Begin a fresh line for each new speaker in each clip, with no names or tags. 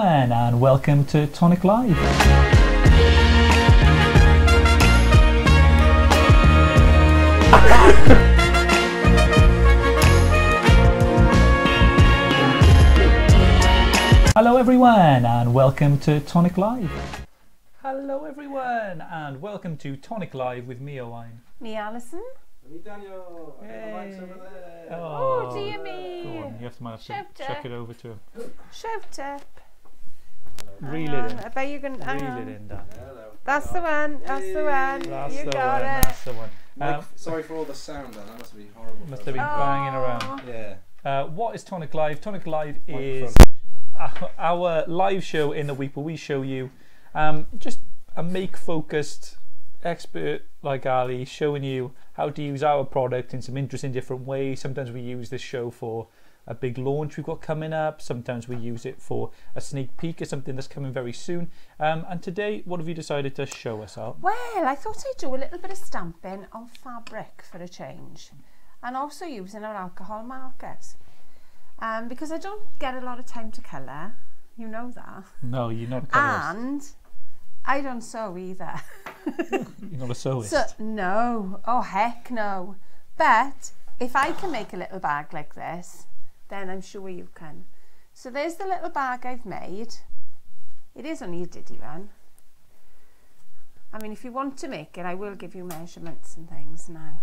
And welcome to Tonic Live. Hello everyone and welcome to Tonic Live. Hello everyone and welcome to Tonic Live with me, Owain.
Me, Alison.
Me, Daniel.
Hey.
The mic's over there.
Oh dear me.
Go on, you have to check it over to him.
Shout up.
Reel it in.
I bet you can.
Reel it in, Dan.
Hello.
That's the one. That's the one.
That's
you
the
got
one.
it.
That's the one.
Sorry for all the sound, Dan. That must be horrible.
Must have been banging around.
Yeah.
What is Tonic Live? Tonic Live is our live show in the week where we show you just a make-focused expert like Ali showing you how to use our product in some interesting different ways. Sometimes we use this show for a big launch we've got coming up. Sometimes we use it for a sneak peek of something that's coming very soon. And today, what have you decided to show us, Al?
Well, I thought I'd do a little bit of stamping on fabric for a change, and also using our alcohol markers. Because I don't get a lot of time to colour, you know that.
No, you're not a colourist.
And I don't sew either.
You're not a sewist.
So, no, oh heck no. But if I can make a little bag like this, then I'm sure you can. So there's the little bag I've made. It is only a diddy one. I mean, if you want to make it, I will give you measurements and things now.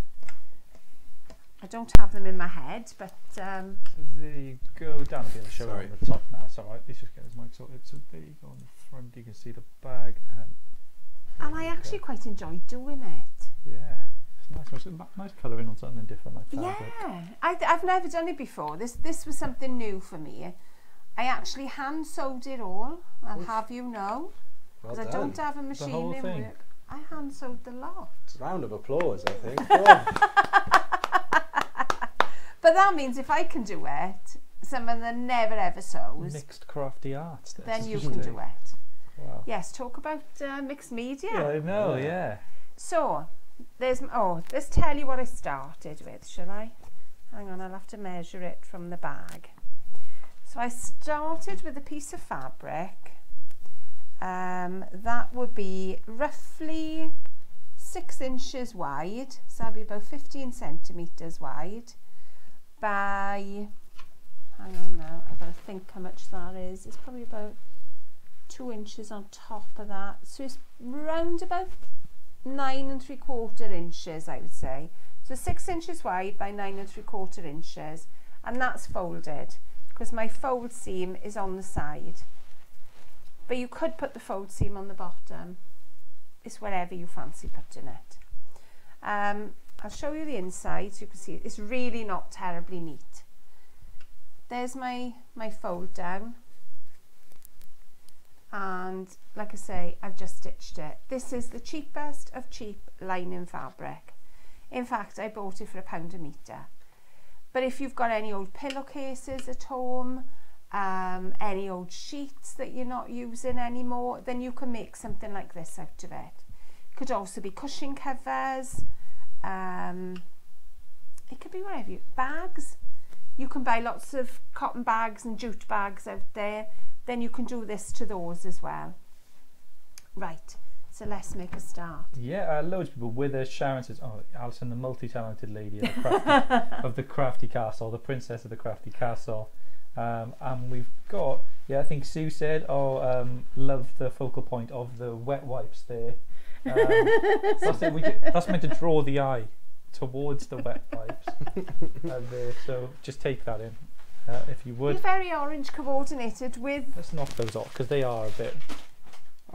I don't have them in my head, but
so there you go. Dan will be able to show it on the top now. It's alright, let's just get his mic sorted. So there you go on the front, you can see the bag. And
I actually quite enjoy doing it.
Yeah, it's nice. It's nice colouring on something different like fabric.
Yeah, I've never done it before. This was something new for me. I actually hand sewed it all, I'll have you know. Because I don't have a machine in work. I hand sewed the lot.
Round of applause, I think.
But that means if I can do it, someone that never ever sews,
Mixed crafty arts.
then you can do it.
Wow.
Yes, talk about mixed media.
Yeah, I know, yeah.
So, let's tell you what I started with, shall I? Hang on, I'll have to measure it from the bag. So I started with a piece of fabric. That would be roughly 6 inches wide, so that'll be about 15 centimetres wide, by, hang on now, I've got to think how much that is. It's probably about 2 inches on top of that, so it's round about 9 3/4 inches, I would say. So 6 inches wide by 9 3/4 inches, and that's folded because my fold seam is on the side. But you could put the fold seam on the bottom. It's whatever you fancy putting it. I'll show you the inside so you can see it. It's really not terribly neat. There's my fold down. And like I say, I've just stitched it. This is the cheapest of cheap lining fabric. In fact, I bought it for £1 a metre. But if you've got any old pillowcases at home, any old sheets that you're not using anymore, then you can make something like this out of it. It could also be cushion covers. It could be whatever bags. You can buy lots of cotton bags and jute bags out there. Then you can do this to those as well. Right, so let's make a start.
Yeah, loads of people with us. Sharon says, oh, Alison, the multi-talented lady of the Crafty Castle, the princess of the Crafty Castle. And we've got, I think Sue said, love the focal point of the wet wipes there. That's meant to draw the eye towards the wet wipes. So just take that in, if you would.
You're very orange coordinated with...
Let's knock those off because they are a bit...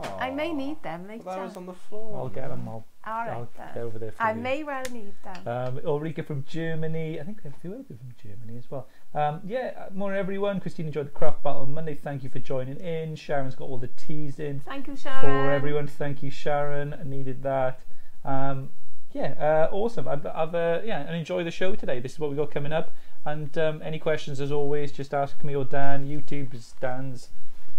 Aww.
I may need them later.
That was on the floor.
I'll get them.
I'll
get over there for
I
you.
may well need them.
Ulrika from Germany. I think we have a few other people from Germany as well. Morning everyone. Christine enjoyed the craft battle on Monday. Thank you for joining in. Sharon's got all the teas in.
Thank you, Sharon.
For everyone. Thank you, Sharon. I needed that. Awesome. And enjoy the show today. This is what we got coming up. And any questions, as always, just ask me or Dan. YouTube is Dan's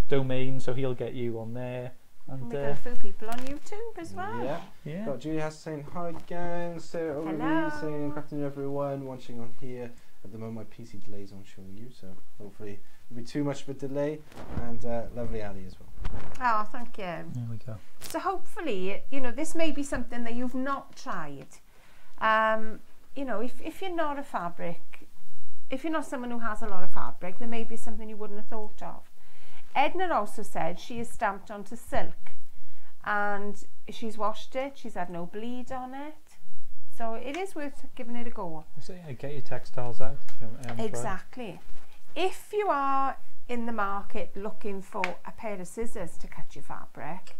domain, so he'll get you on there. And
we've got a few people on YouTube as well.
Yeah. Got Julie Hass saying hi gang. Sarah O'Reilly saying good afternoon everyone watching on here. At the moment my PC delays on showing you, so hopefully be too much of a delay. And lovely Ali as well.
Oh, thank you.
There we go.
So hopefully, you know, this may be something that you've not tried. You know, if you're not a fabric, if you're not someone who has a lot of fabric, there may be something you wouldn't have thought of. Edna also said she is stamped onto silk and she's washed it, she's had no bleed on it. So it is worth giving it a go.
So yeah, get your textiles out.
Exactly. If you are in the market looking for a pair of scissors to cut your fabric,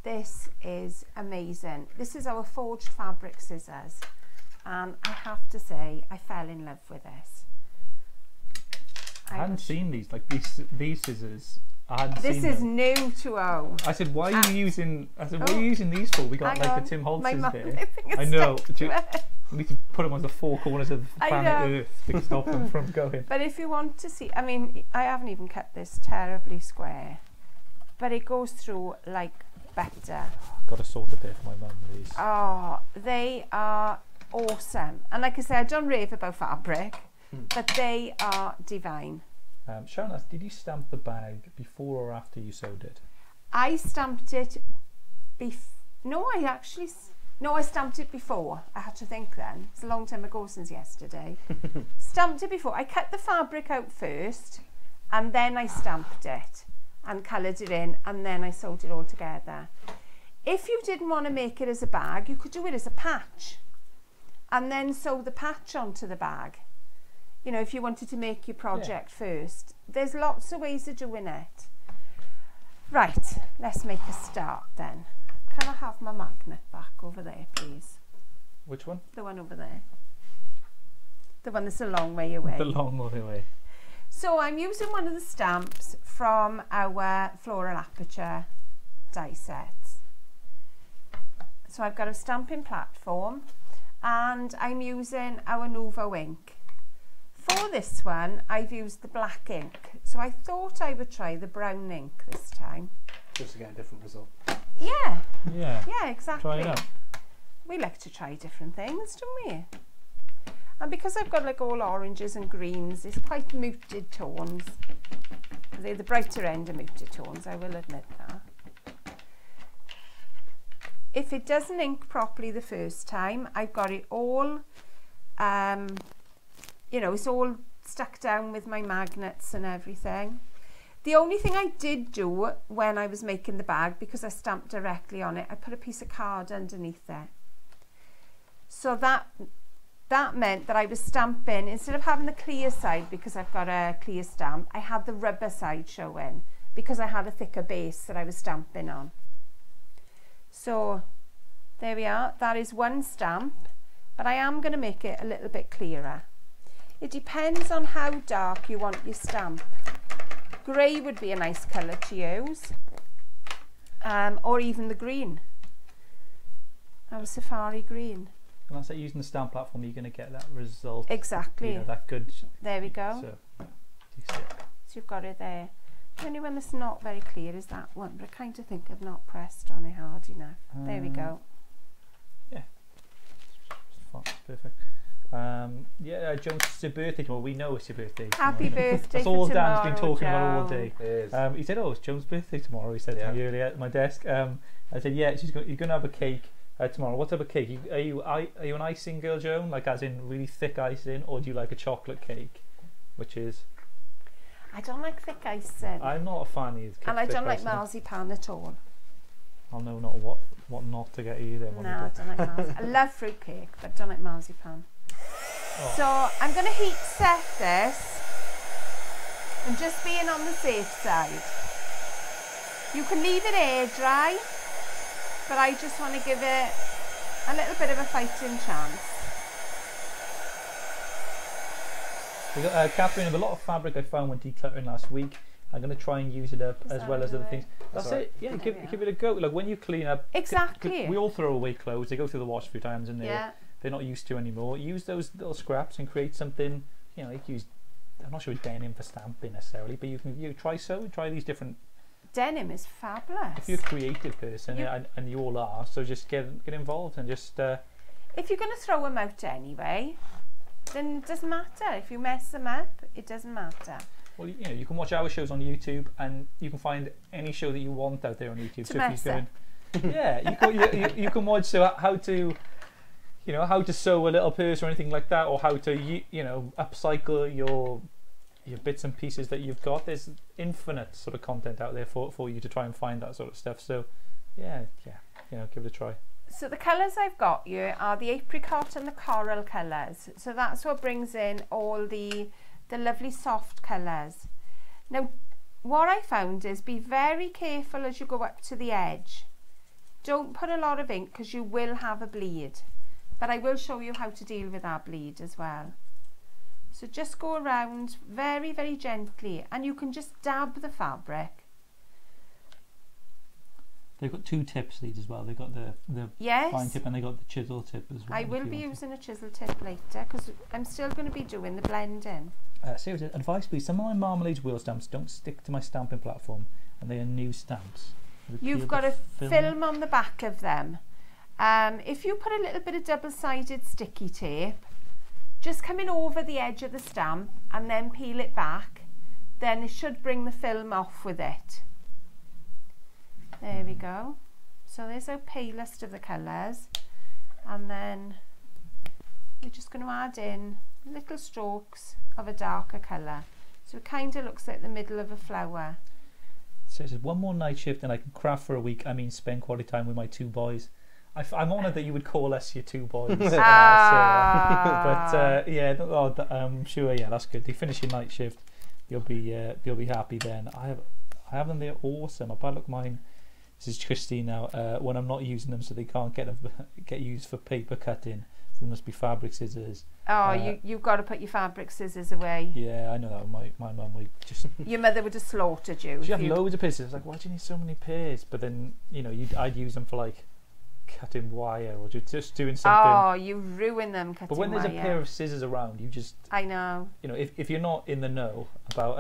this is amazing. This is our forged fabric scissors, and I have to say I fell in love with this.
I hadn't seen these, like these scissors. I hadn't seen them.
This is new to O.
I said, why are you using? I said, what are you using these for? We got like the Tim Holtz's there. I know. We need to put them on the four corners of planet Earth to stop them from going.
But if you want to see, I mean, I haven't even cut this terribly square, but it goes through like butter.
I've got to sort a pair for my mum, these.
Oh, they are awesome. And like I said, I don't rave about fabric, but they are divine.
Sharon asked, did you stamp the bag before or after you sewed it?
I stamped it no, I stamped it before. I had to think then. It's a long time ago since yesterday. Stamped it before. I cut the fabric out first and then I stamped it and coloured it in and then I sewed it all together. If you didn't want to make it as a bag, you could do it as a patch and then sew the patch onto the bag. You know, if you wanted to make your project first. There's lots of ways of doing it. Right, let's make a start then. Can I have my magnet back over there, please?
Which one?
The one over there. The one that's a long way away.
The long way away.
So I'm using one of the stamps from our floral aperture die sets. So I've got a stamping platform and I'm using our Nuvo ink. For this one, I've used the black ink. So I thought I would try the brown ink this time.
Just to get a different result.
Yeah.
Yeah.
Yeah, exactly.
Try it out.
We like to try different things, don't we? And because I've got like all oranges and greens, it's quite muted tones. They're the brighter end of muted tones, I will admit that. If it doesn't ink properly the first time, I've got it all, you know, it's all stuck down with my magnets and everything. The only thing I did do when I was making the bag, because I stamped directly on it, I put a piece of card underneath there. So that meant that I was stamping, instead of having the clear side because I've got a clear stamp, I had the rubber side showing because I had a thicker base that I was stamping on. So there we are, that is one stamp, but I am going to make it a little bit clearer. It depends on how dark you want your stamp. Grey would be a nice colour to use, or even the green, our safari green.
And that's like using the stamp platform, you're going to get that result.
Exactly.
You know, that good.
There we go.
So
you've got it there. The only one that's not very clear is that one, but I kind of think I've not pressed on it hard enough. There we go.
Yeah, it's perfect. Yeah, Jones, it's your birthday tomorrow. We know it's your birthday tomorrow.
Happy birthday.
That's all
tomorrow,
Dan's been talking about all day.
It is.
He said, "Oh, it's Jones' birthday tomorrow." He said to me earlier at my desk. I said, "Yeah, you're going to have a cake tomorrow. What type of cake? Are you an icing girl, Joan? Like as in really thick icing, or do you like a chocolate cake, which is?"
I don't like thick icing.
I'm not a fan of
and I don't like marzipan at all.
I'll know not what not to get either.
No, I don't like marzipan. I love fruit cake, but I don't like marzipan. Oh. So I'm going to heat set this and just being on the safe side. You can leave it air dry, but I just want to give it a little bit of a fighting chance.
We got Catherine, a lot of fabric I found when decluttering last week. I'm going to try and use it up as well as other things. That's it. Yeah, give it a go. Like when you clean up.
Exactly.
We all throw away clothes. They go through the wash a few times and they're not used to anymore. Use those little scraps and create something. You know, you can use. I'm not sure denim for stamping necessarily, but you try these different.
Denim is fabulous.
If you're a creative person and you all are, so just get involved and just.
If you're going to throw them out anyway, then it doesn't matter. If you mess them up, it doesn't matter.
Well, you know, you can watch our shows on YouTube, and you can find any show that you want out there on YouTube. So if you go in, yeah, you can watch how to, you know, how to sew a little purse or anything like that, or how to you know, upcycle your bits and pieces that you've got. There's infinite sort of content out there for you to try and find that sort of stuff. So yeah, you know, give it a try.
So the colours I've got here are the apricot and the coral colours. So that's what brings in all the lovely soft colours. Now, what I found is be very careful as you go up to the edge. Don't put a lot of ink because you will have a bleed. But I will show you how to deal with that bleed as well. So just go around very, very gently, and you can just dab the fabric.
They've got two tips, these as well. They've got the fine tip and they got the chisel tip as well.
I will be using a chisel tip later because I'm still going to be doing the blending.
Seriously, advice please, some of my Marmalade wheel stamps don't stick to my stamping platform, and they are new stamps.
You've got a film on the back of them. If you put a little bit of double-sided sticky tape, just coming over the edge of the stamp and then peel it back, then it should bring the film off with it. There we go. So there's our palest of the colours, and then we're just going to add in little strokes of a darker colour. So it kind of looks like the middle of a flower.
So it says, one more night shift and I can craft for a week. I mean, spend quality time with my two boys. I'm honoured that you would call us your two boys. But yeah, I'm sure. Yeah, that's good. You finish your night shift, you'll be happy then. I have them. They're awesome. I'll look mine. This is Christine now. When I'm not using them, so they can't get used for paper cutting. So there must be fabric scissors.
Oh, you've got to put your fabric scissors away.
Yeah, I know that. My mum would just.
Your mother would have slaughtered you.
She had loads of pairs. I was like, why do you need so many pairs? But then, you know, I'd use them for like cutting wire or just doing something.
Oh, you ruin them cutting wire.
But when there's a pair of scissors around, you just.
I know.
You know, if you're not in the know about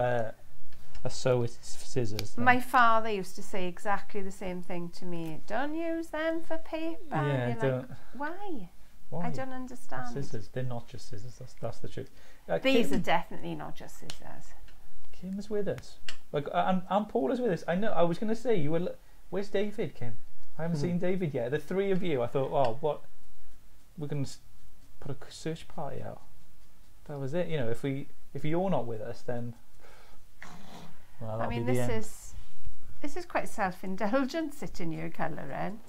a sew with scissors.
My father used to say exactly the same thing to me. Don't use them for paper.
Yeah,
like, why?
Why?
I don't understand.
Scissors, they're not just scissors. That's the truth.
These are definitely not just scissors.
Kim is with us. Like, and Paul is with us. I know. I was going to say you were. Where's David, Kim? I haven't seen David yet. The three of you. I thought, oh, what? We're going to put a search party out. That was it. You know, if you're not with us, then. Well,
I mean, this is quite self-indulgent sitting here colouring.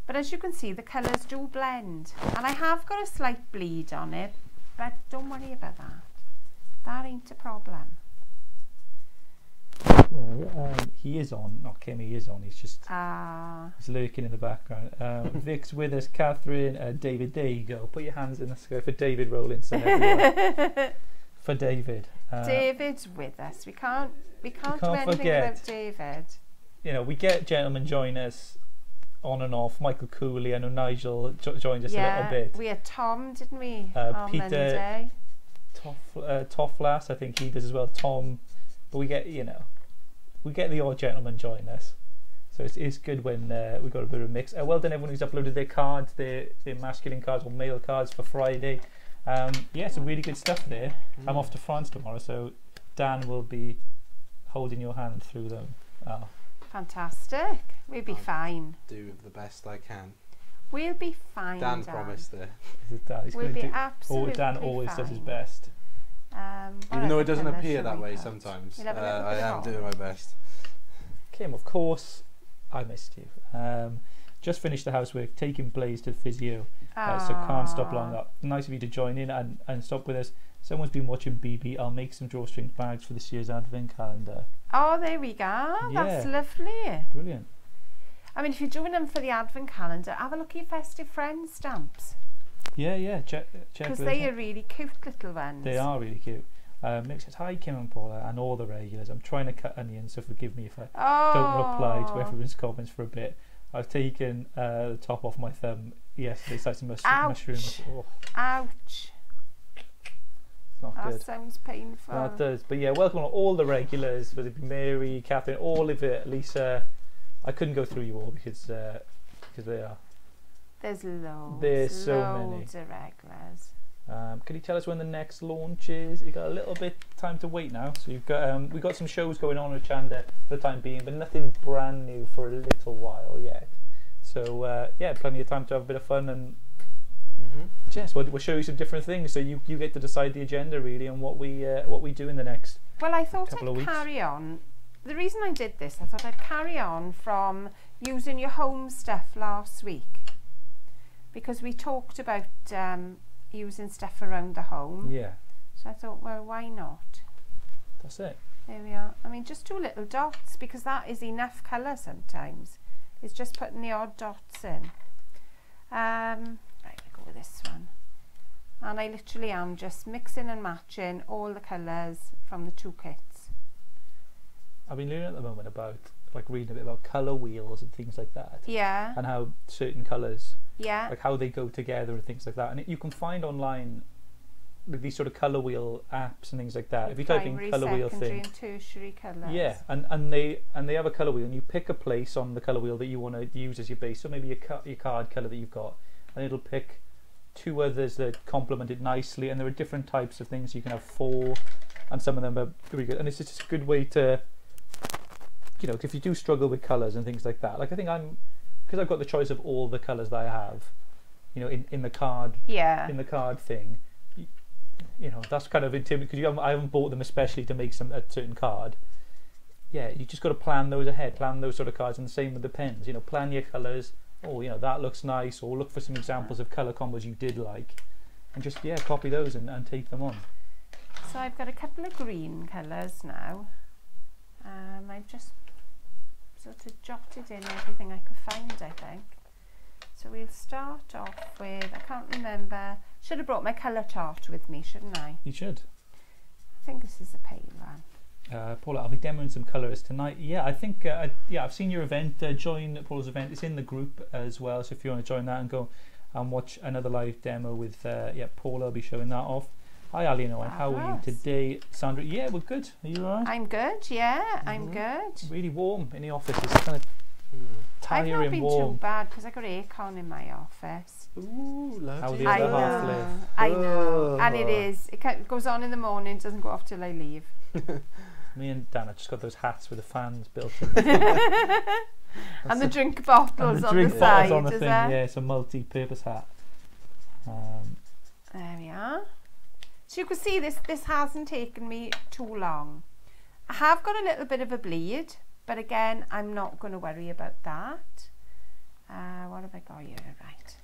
But as you can see, the colours do blend. And I have got a slight bleed on it, but don't worry about that. That ain't a problem.
He is on, not Kim, he is on. He's just he's lurking in the background. Vic's with us, Catherine, David, there you go. Put your hands in the sky for David Rowlinson everywhere. For David.
David's with us. We can't do anything without David.
You know, we get gentlemen join us on and off. Michael Cooley, I know Nigel joined us a little bit.
We had Tom, didn't we? On
Peter
Monday.
Tofflas, I think he does as well. Tom, but we get the odd gentleman join us. So it's good when we've got a bit of a mix. Well done everyone who's uploaded their cards, their masculine cards or male cards for Friday. Yeah, some really good stuff there. I'm off to France tomorrow, so Dan will be holding your hand through them. Oh.
Fantastic. We'll be fine.
Do the best I can.
We'll be fine,
Dan promised there.
We'll be absolutely
Dan always
fine.
does his best.
Even though it doesn't appear that way sometimes. I am doing my best.
Kim, of course, I missed you. Just finished the housework, taking Blaze to the physio, so can't stop long up. Nice of you to join in and stop with us. Someone's been watching BB. I'll make some drawstring bags for this year's advent calendar.
Oh, there we go.
Yeah.
That's lovely.
Brilliant.
I mean, if you're doing them for the advent calendar, have a look at your festive friends stamps.
Yeah. Check.
Because they are really cute little ones.
They are really cute. Mick says, hi Kim and Paula and all the regulars. I'm trying to cut onions, so forgive me if I don't reply to everyone's comments for a bit. I've taken the top off my thumb yesterday, so some mushrooms. Oh.
Ouch.
It's not good.
That sounds painful.
That does. But yeah, welcome on all the regulars, whether it be Mary, Catherine, all of it, Lisa. I couldn't go through you all because they are.
There's loads.
There's so many.
Loads of regulars.
Can you tell us when the next launch is? You got a little bit time to wait now, so you've got we've got some shows going on with Chanda for the time being, but nothing brand new for a little while yet. So yeah, plenty of time to have a bit of fun, and yes, we'll show you some different things. So you get to decide the agenda really on what we do in the next.
Well, I thought I'd carry on. The reason I did this, I thought I'd carry on from using your home stuff last week, because we talked about using stuff around the home.
Yeah.
So I thought, well, why not?
That's it.
There we are. I mean, just do little dots, because that is enough colour sometimes. It's just putting the odd dots in. Right, I'll go with this one. And I literally am just mixing and matching all the colours from the two kits.
I've been learning at the moment about, like, reading a bit about colour wheels and things like that.
Yeah.
And how certain colours,
yeah,
like how they go together and things like that. And you can find online these sort of colour wheel apps and things like that. If you type in colour wheel thing,
and tertiary colours.
yeah, and they have a colour wheel, and you pick a place on the colour wheel that you want to use as your base. So maybe your card colour that you've got, and it'll pick 2 others that complement it nicely. And there are different types of things. You can have 4, and some of them are really good. And it's just a good way to, you know, if you do struggle with colours and things like that. Like I think because I've got the choice of all the colours that I have, you know, in the card, in the card thing. You know, that's kind of intimidating, because I haven't bought them especially to make a certain card. Yeah, you just got to plan those ahead, plan those sort of cards, and the same with the pens. You know, plan your colours. Oh, you know, that looks nice, or look for some examples of colour combos you did like, and just copy those and take them on.
So I've got a couple of green colours now. I've just sort of jotted in everything I could find, I think. So we'll start off with, I can't remember, should have brought my colour chart with me, shouldn't I?
You should.
I think this is a pale one.
Paula, I'll be demoing some colours tonight. Yeah, I think, yeah, I've seen your event. Join Paula's event. It's in the group as well, so if you want to join that and go and watch another live demo with, Paula will be showing that off. Hi, Ali and Owen. How are you today? Sandra? Yeah, we're good. Are you alright?
I'm good, yeah, I'm good.
Really warm in the office. It's kind of tiring warm.
I've not been too bad, because I've got aircon in my office.
Ooh, lovely.
How the other half live.
I know, and it is. It goes on in the morning, doesn't go off till I leave.
Me and Dan have just got those hats with the fans built in.
And the drink bottles on the side,
on the thing. Yeah, it's a multi-purpose hat.
There we are. So you can see this hasn't taken me too long. I have got a little bit of a bleed, but again, I'm not going to worry about that. What have I got here? Right.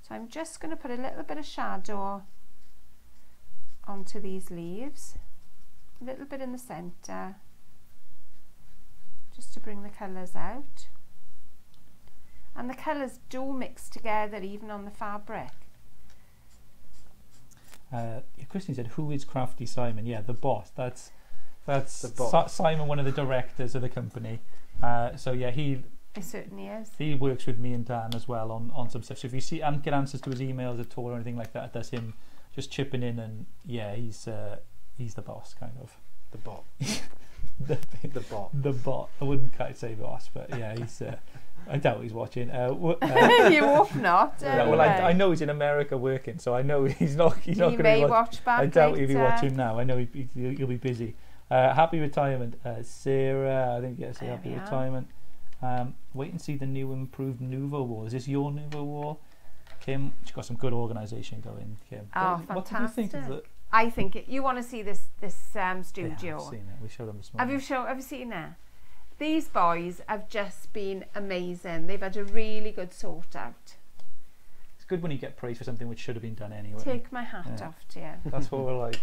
So I'm just going to put a little bit of shadow onto these leaves. A little bit in the centre, just to bring the colours out. And the colours do mix together even on the fabric.
Christine said, "Who is Crafty Simon?" Yeah, the boss. That's
the boss.
Simon, one of the directors of the company. So yeah, he
certainly is.
He works with me and Dan as well on some stuff. So if you see and get answers to his emails at all or anything like that, that's him just chipping in. And yeah, he's the boss, kind of.
The bot.
the
bot.
The bot. I wouldn't quite say boss, but yeah, he's. I doubt he's watching.
You hope not.
Yeah, well, I know he's in America working, so I know he's not. He's not going to
watch back.
I doubt he'll be watching now. I know he'll be busy. Happy retirement, Sarah. I think yes, happy retirement. Wait and see the new improved Nuvo wall. Is this your Nuvo wall, Kim? She's got some good organisation going, Kim.
Oh,
what
fantastic!
What do you think of it?
I think you want to see this studio.
Yeah, I've seen it. We showed them this morning.
Have you seen it? These boys have just been amazing. They've had a really good sort out.
It's good when you get praise for something which should have been done anyway.
Take my hat off to you.
That's what we're like.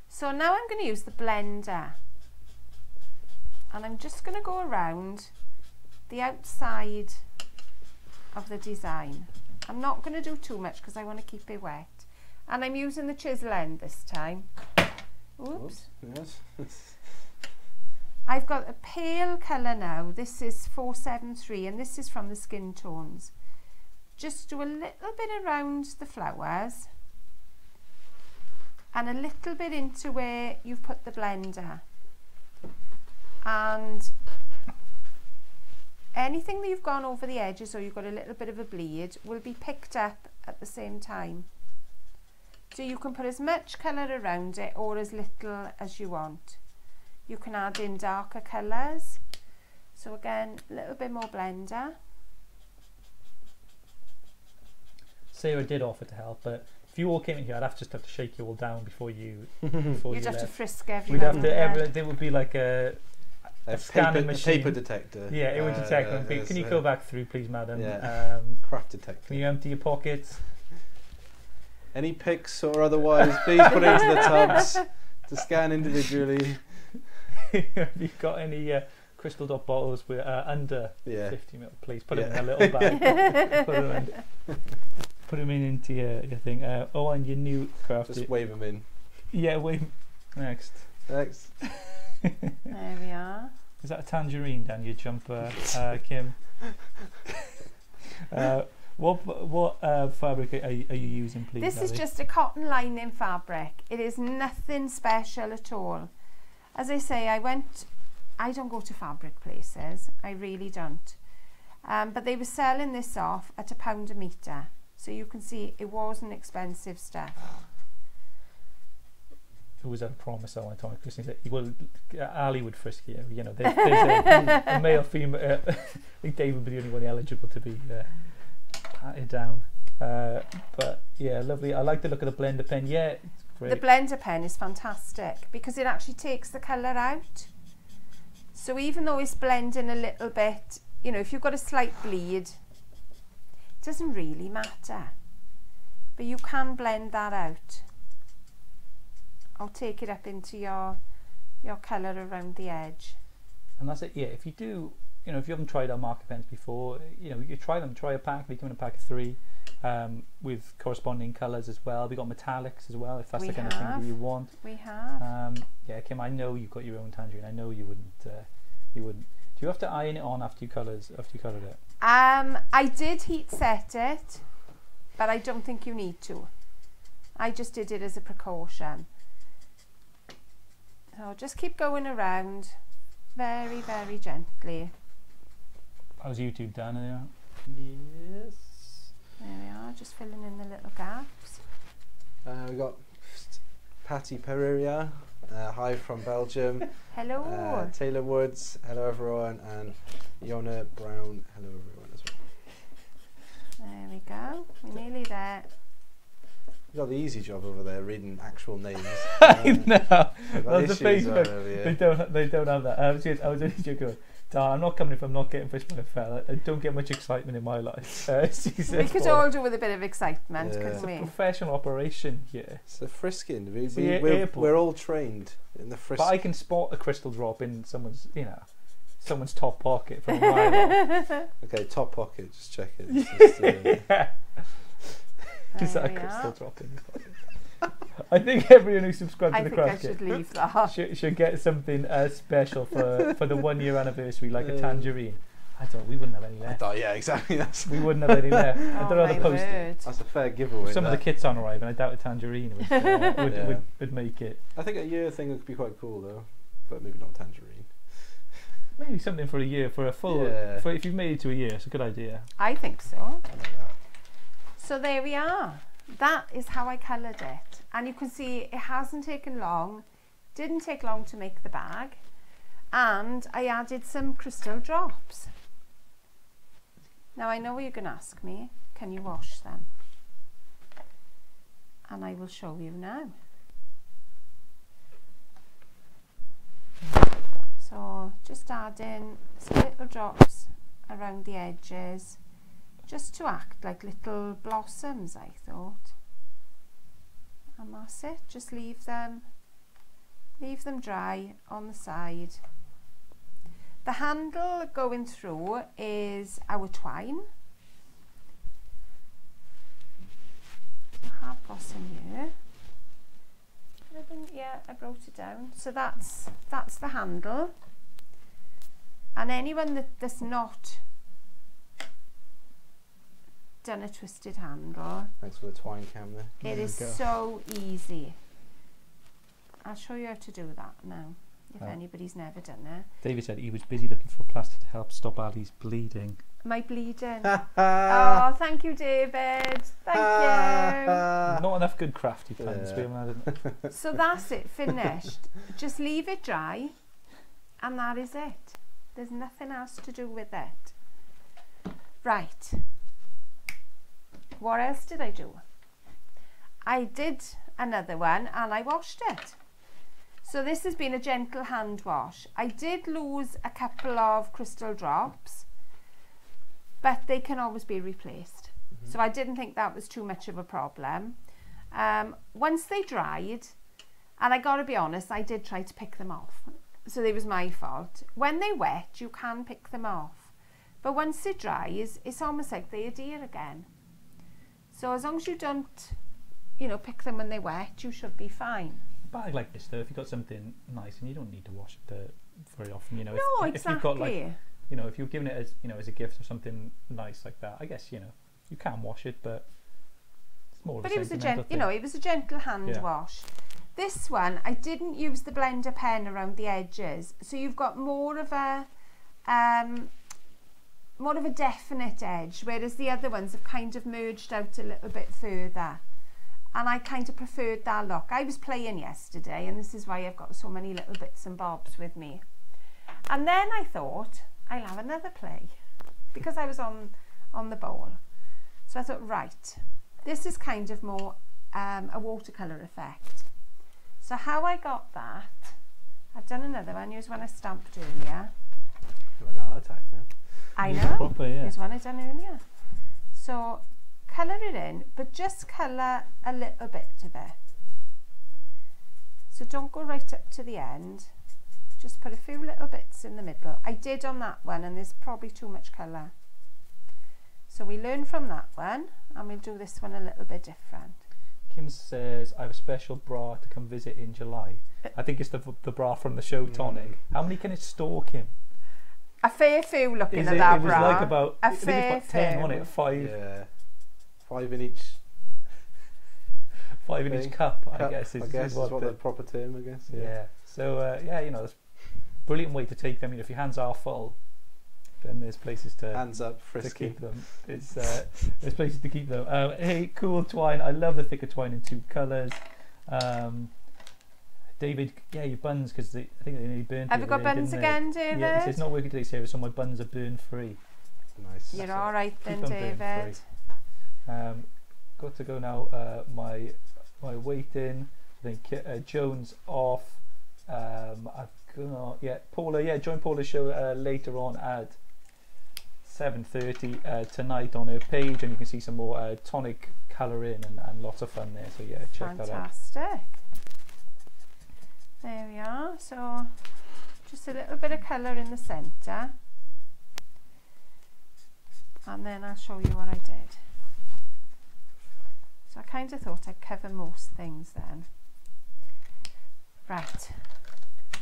So now I'm going to use the blender, and I'm just going to go around the outside of the design. I'm not going to do too much because I want to keep it wet, and I'm using the chisel end this time. Oops.
Yes.
I've got a pale colour now. This is 473, and this is from the Skin Tones. Just do a little bit around the flowers and a little bit into where you've put the blender, and anything that you've gone over the edges or you've got a little bit of a bleed will be picked up at the same time. So you can put as much colour around it or as little as you want. You can add in darker colours. So again, a little bit more blender.
Sarah did offer to help, but if you all came in here, I'd just have to shake you all down before you.
You'd have to frisk everyone.
We'd have to. There would be like a scanning machine.
A paper detector.
Yeah, it would detect them. Can you go back through, please, madam?
Yeah. Craft detector.
Can you empty your pockets?
Any picks or otherwise, please put it into the tubs to scan individually.
Have you got any crystal dot bottles with under 50 ml? Please put them in a little bag. Put them into your thing. Oh, and your new craft.
Just wave them in.
Yeah, wave. Next.
There we are.
Is that a tangerine down your jumper, Kim? What fabric are you using, please?
This is just a cotton lining fabric. It is nothing special at all. As I say, I don't go to fabric places. I really don't. But they were selling this off at £1 a metre. So you can see it wasn't expensive stuff.
Who was that a promise I want to Christine said, well, Ali would frisk you. You know, there's a male, female. I think David would be the only one eligible to be patted down. But yeah, lovely. I like the look of the blender pen. Yeah, it's great.
The blender pen is fantastic because it actually takes the colour out. So even though it's blending a little bit, you know, if you've got a slight bleed, it doesn't really matter. But you can blend that out. I'll take it up into your colour around the edge.
And that's it, yeah. If you do, you know, if you haven't tried our marker pens before, you know, you try them, try a pack. They come in a pack of 3 with corresponding colours as well. We've got metallics as well, if that's the kind of thing that you want.
We have.
Yeah, Kim, I know you've got your own tangerine. I know you wouldn't. Do you have to iron it on after you coloured it?
I did heat set it, but I don't think you need to. I just did it as a precaution. So just keep going around very, very gently.
How's YouTube done there?
Yes.
There we are, just filling in the little gaps.
We've got Patty Pereira, hi from Belgium.
Hello.
Taylor Woods, hello everyone, and Yona Brown, hello everyone as well.
There we go, we're nearly there.
You got the easy job over there, reading actual names.
I know. That's the
Facebook.
They don't have that. I was only joking. I'm not coming if I'm not getting fished by a fella. I don't get much excitement in my life.
We could all do with a bit of excitement, couldn't we?
It's a professional operation here.
It's a frisking. We're all trained in the frisk.
But I can spot a crystal drop in someone's top pocket from a mile off.
Okay, top pocket. Just check it.
Is that a crystal drop in his pocket? I think everyone who subscribed to the Craft Kit
should leave that.
should get something special for the 1 year anniversary, like a tangerine. I thought we wouldn't have any left.
Yeah, exactly.
We wouldn't have any left. I don't know how to post it.
That's a fair giveaway.
Some of the kits aren't arriving. I doubt a tangerine would make it.
I think a year thing would be quite cool though, but maybe not tangerine.
Maybe something for a year, for a full. For if you've made it to a year, it's a good idea.
I think so.
I like that.
So there we are. That is how I coloured it. And you can see it hasn't taken long. Didn't take long to make the bag. And I added some crystal drops. Now I know what you're going to ask me. Can you wash them? And I will show you now. So just add in some little drops around the edges. Just to act like little blossoms, I thought. And that's it. Just leave them dry on the side. The handle going through is our twine. I have got some here. Yeah, I wrote it down. So that's the handle. And anyone that's not done a twisted handle.
Thanks for the twine camera.
It is so easy. I'll show you how to do that now. if anybody's never done it.
David said he was busy looking for a plaster to help stop Ali's bleeding.
Am I bleeding? Oh, thank you, David. Thank you.
Not enough good crafty puns. We haven't had it.
So that's it, finished. Just leave it dry, and that is it. There's nothing else to do with it. Right. What else did I do? I did another one, and I washed it. So this has been a gentle hand wash. I did lose a couple of crystal drops, but they can always be replaced. So I didn't think that was too much of a problem. Once they dried, and I gotta be honest, I did try to pick them off. So it was my fault. When they're wet, you can pick them off. But once it dries, it's almost like they adhere again. So as long as you don't, you know, pick them when they're wet, you should be fine.
Bag like this though, if you've got something nice and you don't need to wash it very often, you know.
No,
if
exactly.
you've got like, you know, if you're giving it as, you know, as a gift or something nice like that, I guess, you know, you can wash it, but it's more.
But it was it was a gentle hand wash. This one, I didn't use the blender pen around the edges, so you've got more of a definite edge, whereas the other ones have kind of merged out a little bit further. And I kind of preferred that look. I was playing yesterday, and this is why I've got so many little bits and bobs with me. And then I thought, I'll have another play, because I was on the bowl. So I thought, right, this is kind of more a watercolour effect. So how I got that, I've done another one. Here's one I stamped earlier.
Like a heart attack now.
I know.
Proper, yeah.
Here's one I done earlier. So colour it in, but just colour a little bit of it. So don't go right up to the end. Just put a few little bits in the middle. I did on that one, and there's probably too much colour. So we learn from that one, and we'll do this one a little bit different.
Kim says, I have a special bra to come visit in July. I think it's the bra from the show Tonic. How many can it store, Kim?
A fair few looking at that bra.
It was like about,
a
I think it was about 10, wasn't it? 5.
Yeah. 5 in each.
5 in each cup, I guess.
Is what the proper term, I guess.
Yeah. So, yeah, you know, that's a brilliant way to take them. You know, if your hands are full, then there's places to
hands up, frisky.
To keep them. It's there's places to keep them. Hey, cool twine. I love the thicker twine in 2 colours. David, yeah, your buns, because I think they nearly burnt.
Have you got buns again, David?
Yeah, it says not working today, Sarah, so my buns are burn free.
Nice.
You're all right then, David.
Got to go now. My waiting. I think Jones off. I've got Paula. Yeah, join Paula's show later on at 7:30 tonight on her page, and you can see some more tonic colouring and lots of fun there. So yeah, check that out.
Fantastic. There we are. So just a little bit of colour in the centre, and then I'll show you what I did. So I kind of thought I'd cover most things then. Right.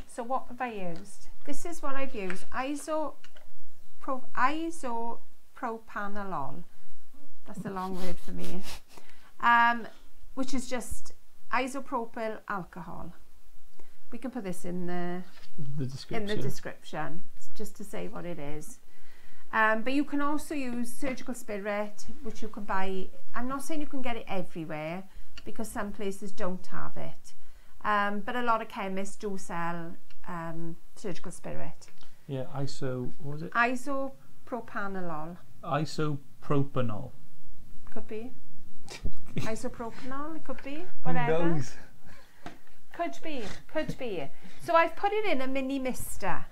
So what have I used? This is what I've used. Isopropanol. That's a long word for me. Which is just isopropyl alcohol. We can put this in the description just to say what it is. But you can also use surgical spirit, which you can buy. I'm not saying you can get it everywhere, because some places don't have it. But a lot of chemists do sell surgical spirit.
Yeah, what was it?
Isopropanol.
Isopropanol.
Could be. Isopropanol, it could be. Whatever.
Who knows?
Could be. So I've put it in a mini mister,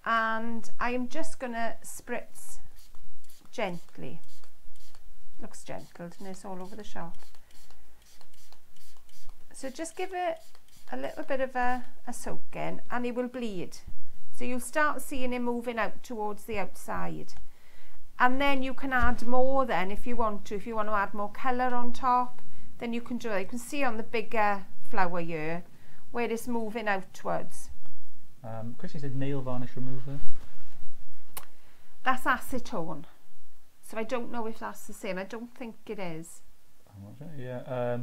and I am just going to spritz gently. Looks gentle, doesn't it? It's all over the shop. So just give it a little bit of a soak in, and it will bleed. So you'll start seeing it moving out towards the outside. And then you can add more then if you want to. If you want to add more colour on top, then you can do it. You can see on the bigger flower here where it's moving outwards.
Chrissy said nail varnish remover.
That's acetone. So I don't know if that's the same. I don't think it is.
Yeah.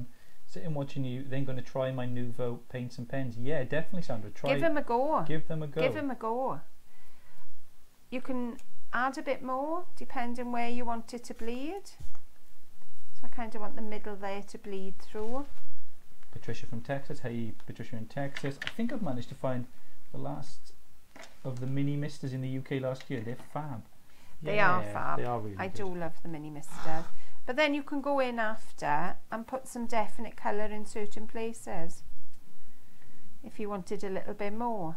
sitting watching you, then going to try my Nuvo paints and pens. Yeah, definitely, Sandra.
Give them a go.
Give them a go.
Give them a go. You can add a bit more depending where you want it to bleed. So I kind of want the middle there to bleed through.
Patricia from Texas. Hey, Patricia in Texas. I think I've managed to find the last of the mini misters in the UK last year. They're fab.
They are fab.
They are really
I
good.
do love the mini misters. But then you can go in after and put some definite colour in certain places if you wanted a little bit more.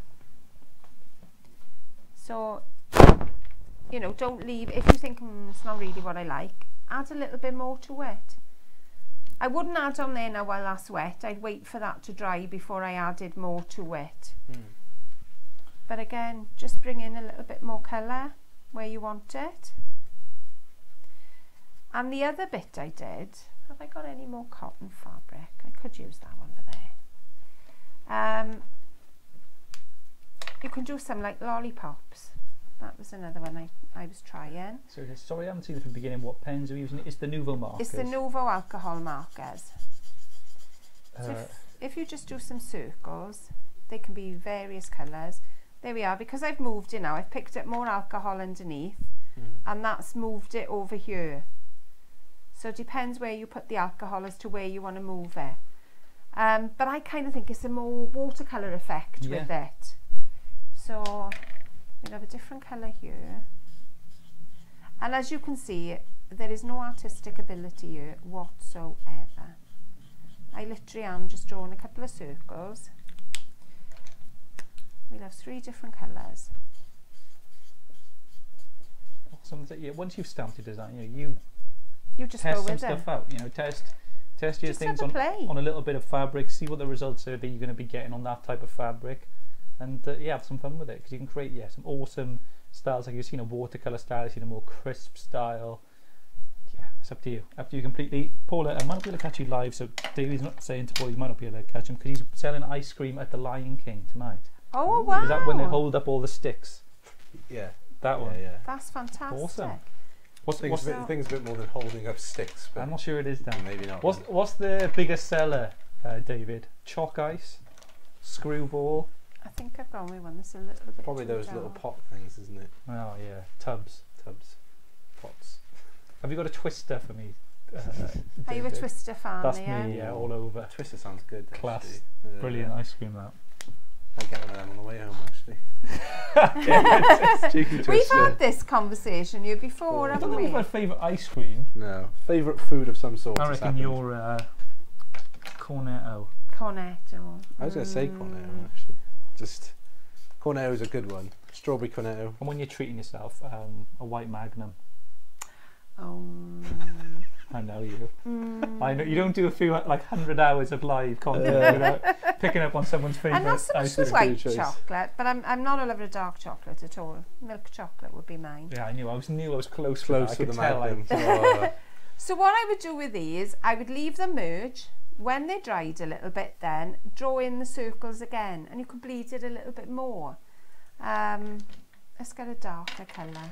So, you know, don't leave, if you think it's not really what I like, add a little bit more to it. I wouldn't add on there now while that's wet. I'd wait for that to dry before I added more to it. But again, just bring in a little bit more colour where you want it. And the other bit I did, have I got any more cotton fabric? I could use that one over there. You can do some like lollipops. That was another one I was trying.
So sorry, I haven't seen it from the beginning. What pens are we using? It's the Nuvo markers.
It's the Nuvo alcohol markers. So if you just do some circles, they can be various colours. There we are. Because I've moved it now, I've picked up more alcohol underneath, and that's moved it over here. So it depends where you put the alcohol as to where you want to move it. But I kind of think it's a more watercolour effect with it. So we'll have a different colour here. And as you can see, there is no artistic ability here whatsoever. I literally am just drawing a couple of circles. We'll have 3 different colours.
Awesome. Yeah, once you've stamped your design,
You just
test
go
some
with
stuff
it.
out. You know, test your
Just
things
have a play.
on a little bit of fabric. See what the results are that you're going to be getting on that type of fabric, and have some fun with it, because you can create some awesome styles. Like you've seen a watercolor style, you've seen a more crisp style. Yeah, it's up to you. Up to you completely. Paula, I might not be able to catch you live, so Davey's not saying to Paula he might not be able to catch him because he's selling ice cream at the Lion King tonight.
Oh wow!
Is that when they hold up all the sticks?
Yeah.
That one.
Yeah.
That's fantastic.
Awesome.
Things a bit more than holding up sticks, but
I'm not sure it is, Dan.
maybe not.
What's the biggest seller, David? Chalk ice, screwball.
I think I've gone with one that's a little bit.
Probably those little pot things, isn't it?
Oh yeah, tubs, pots. Have you got a twister for me?
Are you a twister fan?
That's me. Yeah, all over.
Twister sounds good.
Class. Brilliant ice cream that.
I'll get one of them on the way home actually.
Cheeky twister.
We've had this conversation here before,
I
haven't
don't know
we?
if my favourite ice cream.
No. Favourite food of some sort.
I reckon your cornetto.
Cornetto.
I was going to say cornetto actually. Just cornetto is a good one. Strawberry cornetto.
And when you're treating yourself, a white Magnum.
Oh.
I know you. I know you don't do a few 100 hours of live content without picking up on someone's favourite.
I'm not so much
ice
the
cream.
white chocolate, but I'm not a lover of dark chocolate at all. Milk chocolate would be mine.
Yeah, I was close.
Close to the Magnum.
So what I would do with these, I would leave them merge. When they dried a little bit, then draw in the circles again, and you can bleed it a little bit more. Let's get a darker colour.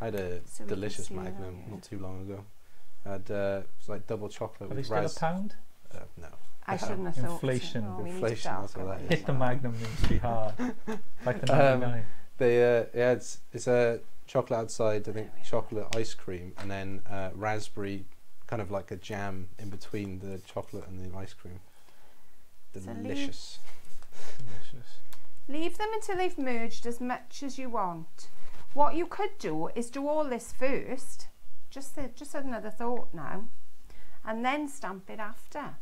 I had a delicious Magnum not too long ago. I had it was like double chocolate with
Are they still a pound?
No.
I shouldn't have thought.
Inflation.
Oh,
Inflation, that's what that is.
Hit the Magnum needs to be hard. Like the 99.
It's a chocolate outside, I think chocolate ice cream, and then raspberry, kind of like a jam in between the chocolate and the ice cream. Delicious.
Leave them until they've merged as much as you want. What you could do is do all this first, just another thought now, and then stamp it after.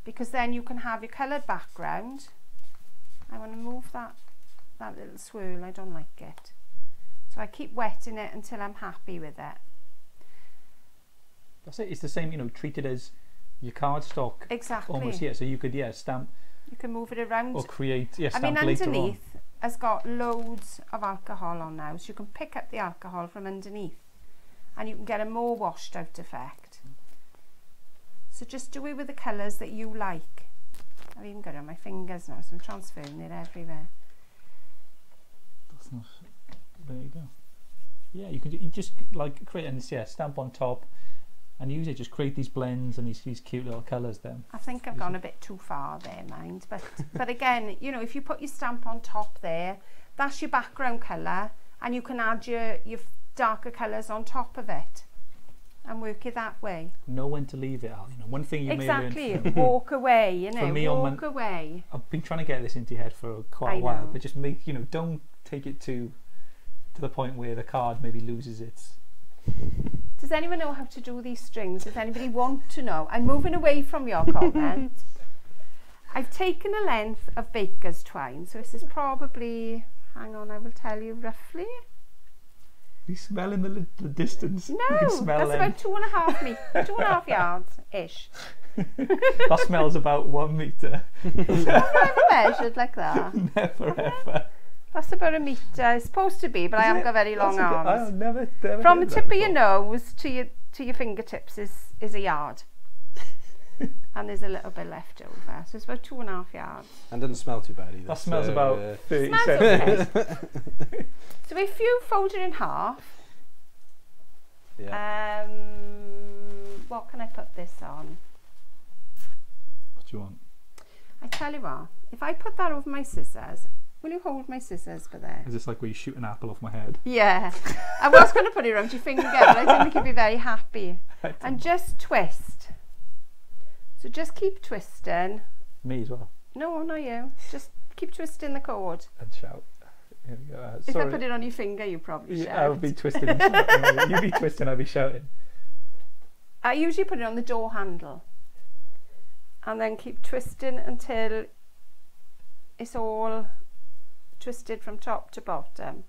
Because then you can have your coloured background. I want to move that little swirl, I don't like it. So I keep wetting it until I'm happy with it.
That's it, it's the same, treat it as your cardstock.
Exactly.
Almost, yeah, so you could, stamp.
You can move it around.
Or create, stamp
I mean,
later
underneath has got loads of alcohol on now, so you can pick up the alcohol from underneath and you can get a more washed out effect. So just do it with the colours that you like. I've even got it on my fingers now, so I'm transferring it everywhere.
That's not, there you go. Yeah, you just create and stamp on top, and use it, just create these blends and these cute little colours then.
I think I've gone a bit too far there, mind, but again, you know, if you put your stamp on top there, that's your background colour, and you can add your darker colours on top of it and work it that way.
Know when to leave it, Al. You know, one thing you may
exactly
learn.
walk away, you know,
me
walk away.
I've been trying to get this into your head for quite a while, but just make, you know, don't take it to the point where the card maybe loses its.
Does anyone know how to do these strings? Does anybody want to know? I'm moving away from your comment. I've taken a length of baker's twine, so this is probably, hang on, I will tell you roughly.
You smell in the distance.
No,
you can smell
that's about 2.5 yards-ish.
That smells about 1 metre.
I've never measured like that.
Never ever.
That's about 1 metre. It's supposed to be, but I haven't got very long arms.
I've never
From the tip of your nose to your fingertips is a yard. And there's a little bit left over. So it's about 2.5 yards.
And doesn't smell too bad either.
That smells about 30
centimetres.
Okay.
So if you fold it in half,
yeah.
What can I put this on?
What do you want?
I tell you what, if I put that over my scissors, will you hold my scissors for there?
Is this like where you shoot an apple off my head?
Yeah. I was going to put it around your finger, but I didn't think you'd be very happy. And just twist. So just keep twisting.
Me as well.
No, not you. Just keep twisting the cord.
And shout. Here we go.
If I put it on your finger, you probably shout.
I would be twisting and shouting. You'd be twisting, I'd be shouting.
I usually put it on the door handle. And then keep twisting until it's all twisted from top to bottom.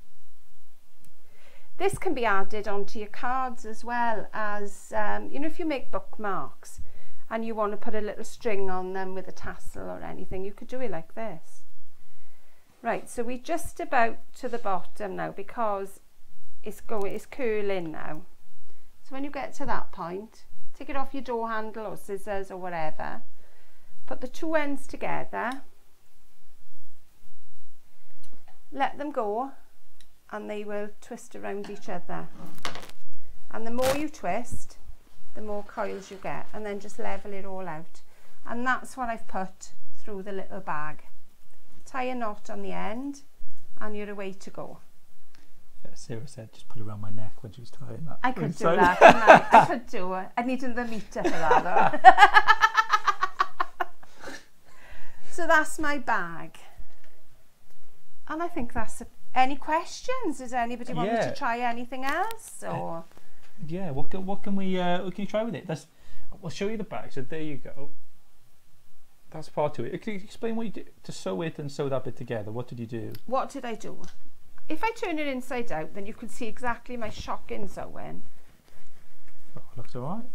This can be added onto your cards as well as, you know, if you make bookmarks and you want to put a little string on them with a tassel or anything, you could do it like this. Right, so we're just about to the bottom now because it's curling now. So when you get to that point, take it off your door handle or scissors or whatever, put the two ends together, let them go, and they will twist around each other. And the more you twist, the more coils you get, and then just level it all out. And that's what I've put through the little bag. Tie a knot on the end and you're away to go.
Yeah, Sarah said just put it around my neck when she was tying that.
I could do that, couldn't I? I could do it. I needed the meter for that though. So that's my bag. And I think that's any questions? Does anybody want me to try anything else? Or
yeah, what can you try with it? We'll show you the bag. So there you go. That's part to it. Can you explain what you did to sew it and sew that bit together? What did you do?
What did I do? If I turn it inside out, then you can see exactly my shocking sewing.
Oh, looks alright.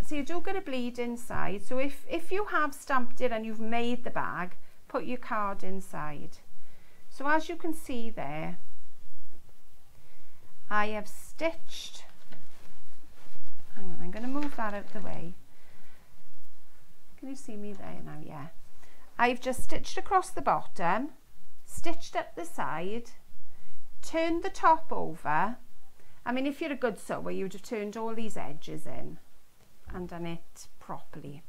So you do get a bleed inside. So if you have stamped it and you've made the bag, put your card inside. So as you can see there, I have stitched, hang on, I'm going to move that out of the way. Can you see me there now? Yeah. I've just stitched across the bottom, stitched up the side, turned the top over. I mean, if you're a good sewer, you'd have turned all these edges in and done it properly.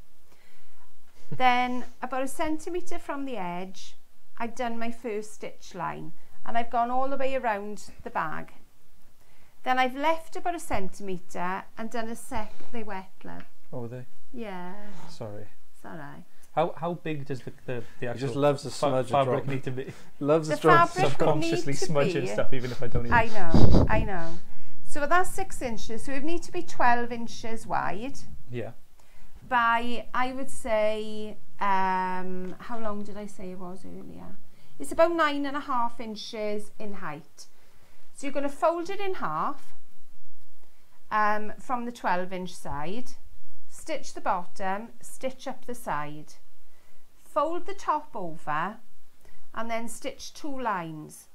Then about 1 centimetre from the edge, I've done my first stitch line and I've gone all the way around the bag. Then I've left about 1 centimetre and done a they wet, love.
Oh, they?
Yeah.
Sorry.
It's alright.
How big does the actual
just loves the smudge
fabric need to be?
Loves
the
the drop.
Subconsciously smudging stuff even if I don't even.
I know. So that's 6 inches. So it need to be 12 inches wide.
Yeah.
By, I would say, how long did I say it was earlier? It's about 9.5 inches in height. So you're going to fold it in half from the 12-inch side, stitch the bottom, stitch up the side, fold the top over, and then stitch 2 lines.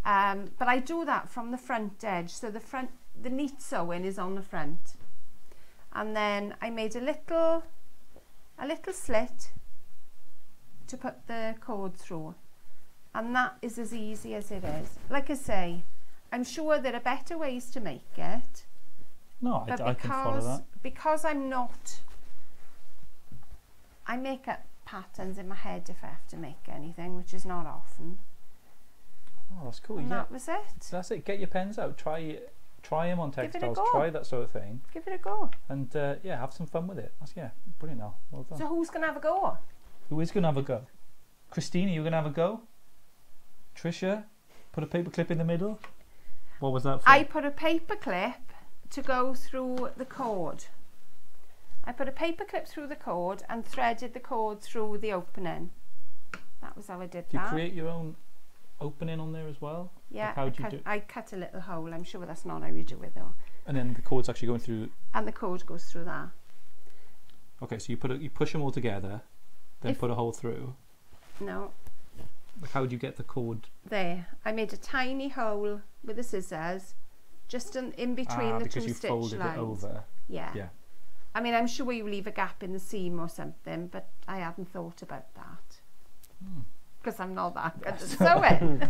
But I do that from the front edge, so the neat sewing is on the front. And then I made a little slit to put the cord through, and that is as easy as it is. Like I say, I'm sure there are better ways to make it,
No, I can follow that.
Because I'm not... I make up patterns in my head if I have to make anything, which is not often.
Oh, that's cool.
And
yeah,
that was it.
That's it. Get your pens out. Try them on Textiles. Try that sort of thing.
Give it a go.
And yeah, have some fun with it. That's brilliant. Now, well done.
So who's gonna have a go?
Who is gonna have a go? Christina, you gonna have a go? Trisha, put a paper clip in the middle. What was that for?
I put a paper clip to go through the cord. I put a paper clip through the cord and threaded the cord through the opening. That was how I did that.
Do you create your own opening on there as well?
Yeah,
like how do you do?
I cut a little hole. I'm sure that's not how you do it though.
And then the cord's actually going through.
And the cord goes through that.
Okay, so you push them all together, then put a hole through.
No.
Like how do you get the cord?
There, I made a tiny hole with the scissors, just in between the two stitch lines. Because you folded it over. Yeah. Yeah. I mean, I'm sure you leave a gap in the seam or something, but I hadn't thought about that. Because I'm not that good at sewing.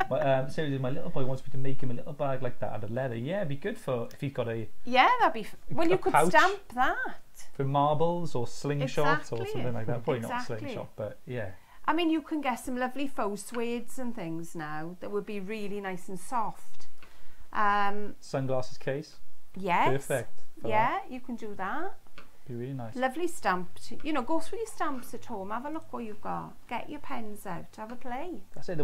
Well, seriously, my little boy wants me to make him a little bag like that out of leather. Yeah, it'd be good for if he's got a...
Yeah, that'd be... Well, you could stamp that.
For marbles or slingshot or something like that. Probably not slingshot, but yeah.
I mean, you can get some lovely faux suedes and things now that would be really nice and soft.
Sunglasses case.
Yes.
Perfect.
Yeah, you can do that.
Be really nice.
Lovely stamped. You know, go through your stamps at home. Have a look what you've got. Get your pens out. Have a play.
That's it.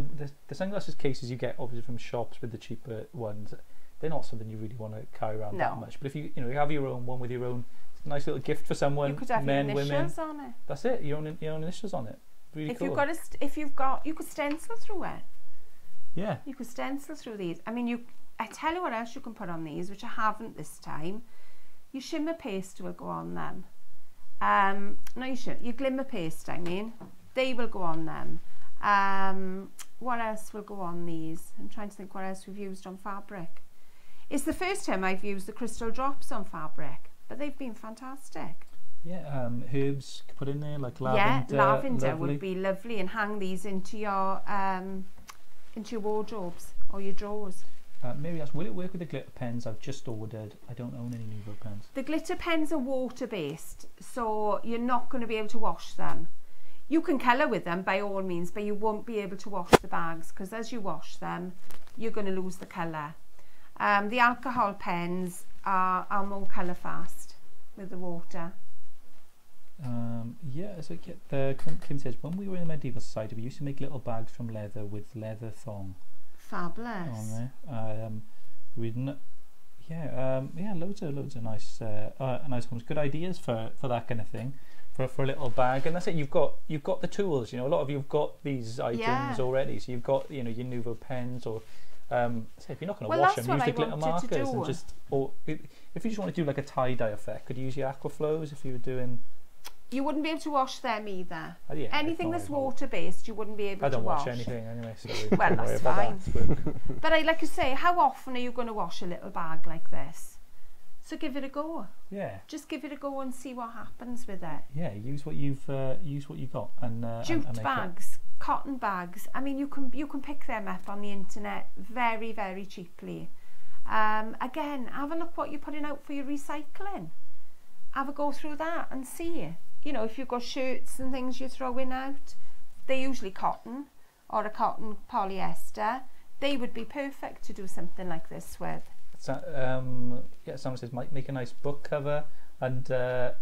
The sunglasses cases you get obviously from shops with the cheaper ones. They're not something you really want to carry around that much. But if you have your own one with your own, it's a nice little gift for someone. You
could have
men,
your initials
women.
on it.
That's it. Your own initials on it. Really cool.
You could stencil through it.
Yeah.
You could stencil through these. I mean, I tell you what else you can put on these, which I haven't this time. Your shimmer paste will go on them. No, you shouldn't. Your glimmer paste, I mean, they will go on them. What else will go on these? I'm trying to think what else we've used on fabric. It's the first time I've used the crystal drops on fabric, but they've been fantastic.
Yeah, herbs put in there like lavender.
Yeah, lavender would be lovely, and hang these into your wardrobes or your drawers.
Maybe that's, will it work with the glitter pens I've just ordered? I don't own any Nuvo pens.
The glitter pens are water based, so you're not going to be able to wash them. You can colour with them by all means, but you won't be able to wash the bags because as you wash them, you're going to lose the colour. The alcohol pens are more colour fast with the water.
Yeah, so Kim says, when we were in the medieval society, we used to make little bags from leather with leather thong.
Fabulous.
Loads of nice ones. Good ideas for that kind of thing, for a little bag. And that's it. You've got the tools. You know, a lot of you've got these items already. So you've got your Nuvo pens, or if you're not going to wash them, use the glitter markers and just. Or if you just want to do like a tie-dye effect, could you use your Aquaflows if you were doing.
You wouldn't be able to wash them either.
Yeah,
anything that's water-based, you wouldn't be able to wash.
I don't wash anything anyway, so
well, that's fine. But like you say, how often are you going to wash a little bag like this? So give it a go.
Yeah.
Just give it a go and see what happens with it.
Yeah, use what you've got and
jute bags, cotton bags. I mean, you can pick them up on the internet very, very cheaply. Again, have a look what you're putting out for your recycling. Have a go through that and see. You know, if you've got shirts and things you're throwing out, they're usually cotton or a cotton polyester. They would be perfect to do something like this with.
Someone says might make a nice book cover, and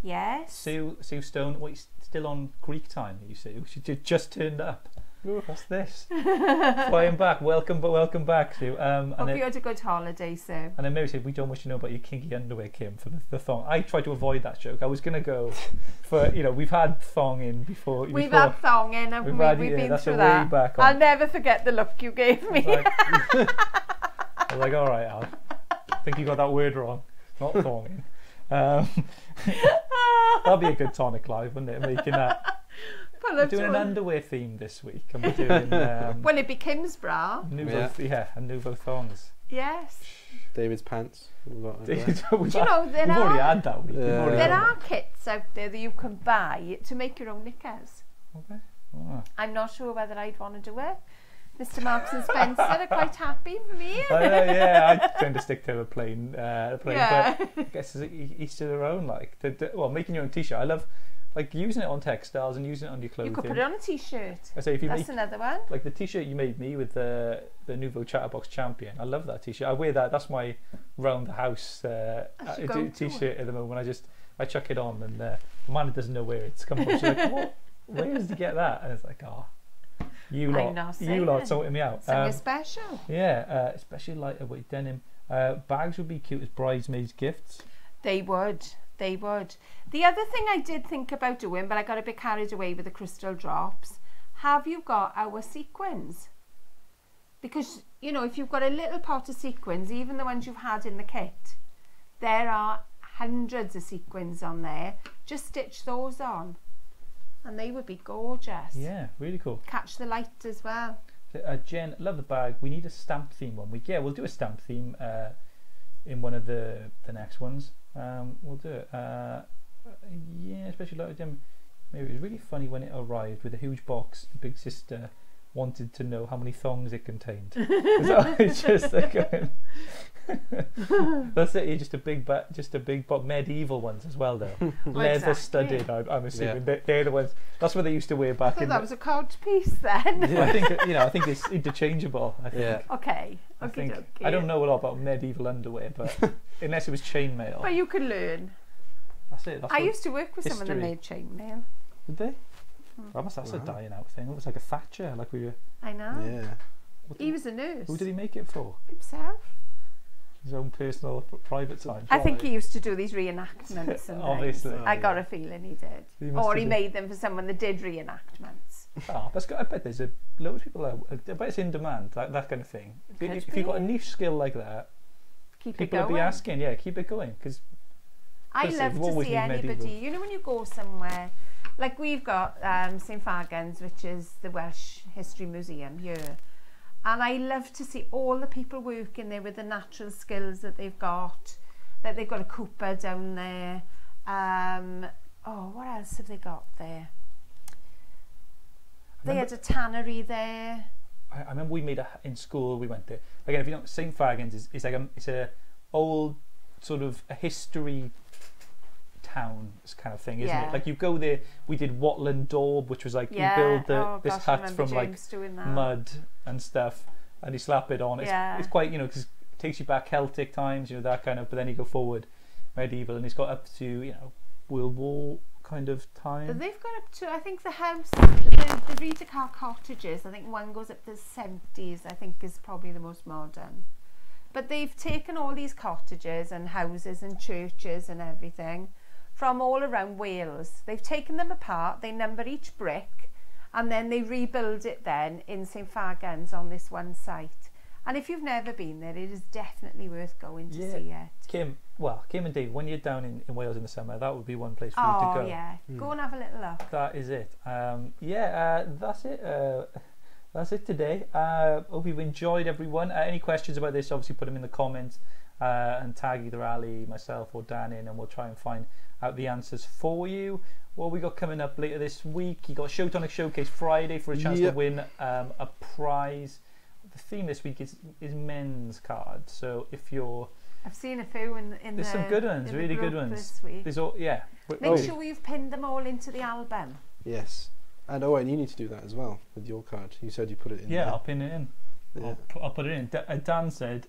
yes.
Sue Stone. What, still on Greek time? You say she just turned up. Ooh, what's this? Flying back. Welcome back, Sue.
Hope you had a good holiday, Sue.
And then Mary said, we don't wish to know about your kinky underwear, Kim, for the thong. I tried to avoid that joke. I was going to go for, we've had thong in before.
We've had thong in, and we've been through that.
Back
I'll never forget the look you gave me.
I was like, all right, Al. I think you got that word wrong. Not thong in. That'd be a good Tonic Live, wouldn't it? Making that.
Well,
we're doing an underwear theme this week, and we're doing
well, it'd be Kim's bra.
Nuvo, and Nuvo thongs.
Yes.
David's pants.
We've already had
that week.
Yeah.
There are kits out there that you can buy to make your own knickers.
Okay. Oh.
I'm not sure whether I'd want to do it, Mr. Marks and Spencer are quite happy for me.
I know, yeah, I tend to stick to a plain,
Yeah.
but I guess it's each to their own. Like, well, making your own t-shirt. I love like using it on textiles and using it on your clothing.
You could put it on a t-shirt.
I say if you
That's
make
another one.
like the t-shirt you made me with the Nuvo Chatterbox Champion. I love that t-shirt. I wear that. That's my round the house t-shirt at the moment. I chuck it on, and Amanda doesn't know where it's come from. She's like, "What? Where did you get that?" And it's like, "Oh, you lot sorting me out."
Something special.
Yeah, especially lightweight denim. Bags would be cute as bridesmaids' gifts.
They would. They would. The other thing I did think about doing, but I got a bit carried away with the crystal drops. Have you got our sequins? Because, you know, if you've got a little pot of sequins, even the ones you've had in the kit, there are hundreds of sequins on there. Just stitch those on and they would be gorgeous.
Yeah, really cool.
Catch the light as well.
Jen, love the bag. We need a stamp theme one week. Yeah, we'll do a stamp theme in one of the next ones. We'll do it. Yeah, especially like Jen. Maybe it was really funny when it arrived with a huge box. The big sister wanted to know how many thongs it contained. So it's just like that's it. Just a big box. Medieval ones as well, though. Leather studded. I'm assuming they're the ones. That's what they used to wear back.
I thought that was a card piece then.
Yeah. I think it's interchangeable. I think.
Yeah.
Okay.
I don't know a lot about medieval underwear, but unless it was chainmail.
But you can learn.
That's it.
I used to work with someone that made chainmail.
Did they? That's a dying out thing. It was like a Thatcher, like we were.
I know.
Yeah.
He was a nurse.
Who did he make it for?
Himself.
His own personal private time.
I think he used to do these reenactments and
obviously.
I got a feeling he did. Or he made them for someone that did reenactments.
That's good. I bet there's a load of people I bet it's in demand, like that kind of thing. If you've got a niche skill like that, people will be asking, keep it going. Because
I love to see anybody, medieval. You know, when you go somewhere, like we've got St Fagans, which is the Welsh History Museum here, and I love to see all the people working there with the natural skills that they've got. That they've got a cooper down there. What else have they got there? They had a tannery there.
I remember we made in school. We went there again. If you know, St Fagans is like it's a old sort of a history town kind of thing, isn't it? Like you go there. We did Watland Daub, which was like you build this hut from James like mud and stuff, and you slap it on. It's quite, because it takes you back Celtic times, that kind of. But then you go forward, medieval, and it's got up to World War kind of time. But
they've got up to, I think the house, the Rita Car cottages. I think one goes up to the 70s. I think is probably the most modern. But they've taken all these cottages and houses and churches and everything from all around Wales. They've taken them apart, they number each brick, and then they rebuild it then in St Fagans on this one site. And if you've never been there, it is definitely worth going to see it.
Kim and Dave, when you're down in Wales in the summer, that would be one place for you to go.
Oh yeah, go and have a little look.
That is it. That's it. That's it today. Hope you've enjoyed, everyone. Any questions about this, obviously put them in the comments and tag either Ali, myself or Dan in, and we'll try and find out the answers for you. What we got coming up later this week? You got Tonic Showcase Friday for a chance to win a prize. The theme this week is men's cards. So if you're...
I've seen a few
there's some good ones, really good ones.
This week.
There's all,
Make sure you've pinned them all into the album.
Yes. And and you need to do that as well with your card. You said you put it in.
Yeah, I'll pin it in.
Yeah.
I'll put it in. Dan said,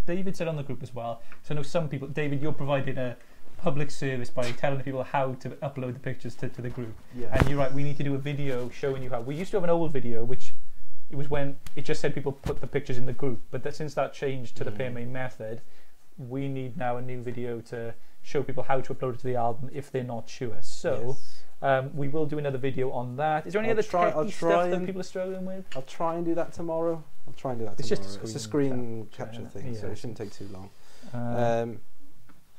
David said on the group as well. So I know some people, David, you're providing a public service by telling people how to upload the pictures to the group.
Yeah.
And you're right, we need to do a video showing you how. We used to have an old video which it was when it just said people put the pictures in the group, but since that changed to the PMA method, we need now a new video to show people how to upload it to the album if they're not sure. So we will do another video on that. Is there any other techie stuff that people are struggling with?
I'll try and do that tomorrow. It's a screen capture thing, so it shouldn't take too long.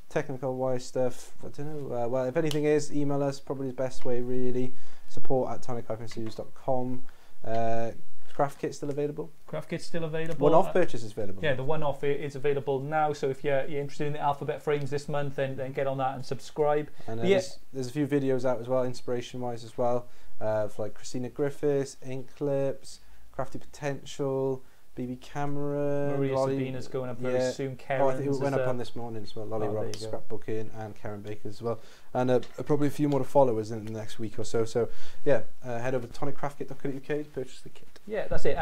Technical wise stuff, I don't know. Well, if anything is, email us, probably the best way really. support@tonic-studios.com. Craft Kit's still available?
Craft Kit's still available.
One-off purchase is available.
Yeah, the one-off is available now, so if you're interested in the alphabet frames this month, then get on that and subscribe.
And there's a few videos out as well, inspiration-wise as well, for like Christina Griffiths, ink clips, Crafty Potential, BB Camera,
Maria
Lolly,
Sabina's going up very soon.
I
Karen's
think it went up on this morning as well. Lolly Rock Scrapbooking and Karen Baker as well, and probably a few more to follow us in the next week or so. So yeah, head over to toniccraftkit.co.uk to purchase the kit.
Yeah, that's it.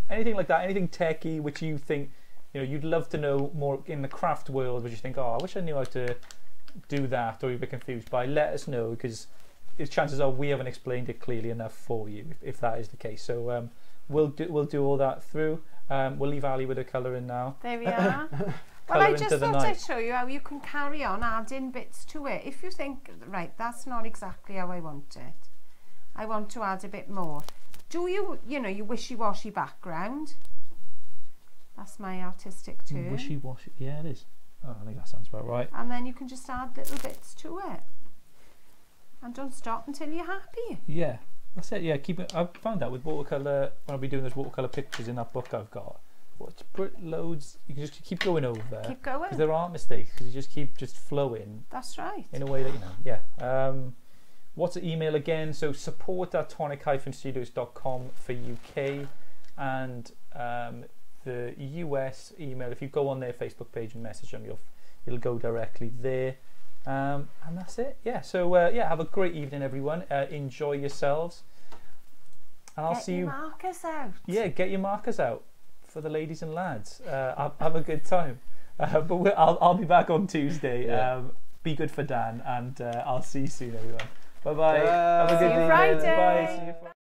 Anything like that, anything techie which you think you'd love to know more in the craft world, which you think, oh, I wish I knew how to do that, or you're a bit confused by, let us know, because chances are we haven't explained it clearly enough for you if that is the case. So we'll do all that through. We'll leave Ali with her colouring now.
There we are. Well, I just thought I'd show you how you can carry on adding bits to it. If you think, right, that's not exactly how I want it, I want to add a bit more. Do you, your wishy-washy background? That's my artistic term.
Wishy-washy, yeah, it is. Oh, I think that sounds about right.
And then you can just add little bits to it. And don't stop until you're happy.
Yeah, that's it. Yeah, keep it. I've found out with watercolour, when I'll be doing those watercolour pictures in that book I've got, put loads, you can just keep going over.
Keep going. Because
there aren't mistakes, because you just keep flowing.
That's right.
In a way that, yeah. What's the email again? So support@tonic-studios.com for UK, and the US email, if you go on their Facebook page and message them, it'll go directly there. And that's it. Yeah. So yeah, have a great evening, everyone. Enjoy yourselves, and I'll see you.
Get your markers out.
Yeah, get your markers out for the ladies and lads. Have a good time. But I'll be back on Tuesday. Yeah. Be good for Dan, and I'll see you soon, everyone. Bye bye. Have a good evening.
Friday.
Bye. See you Friday.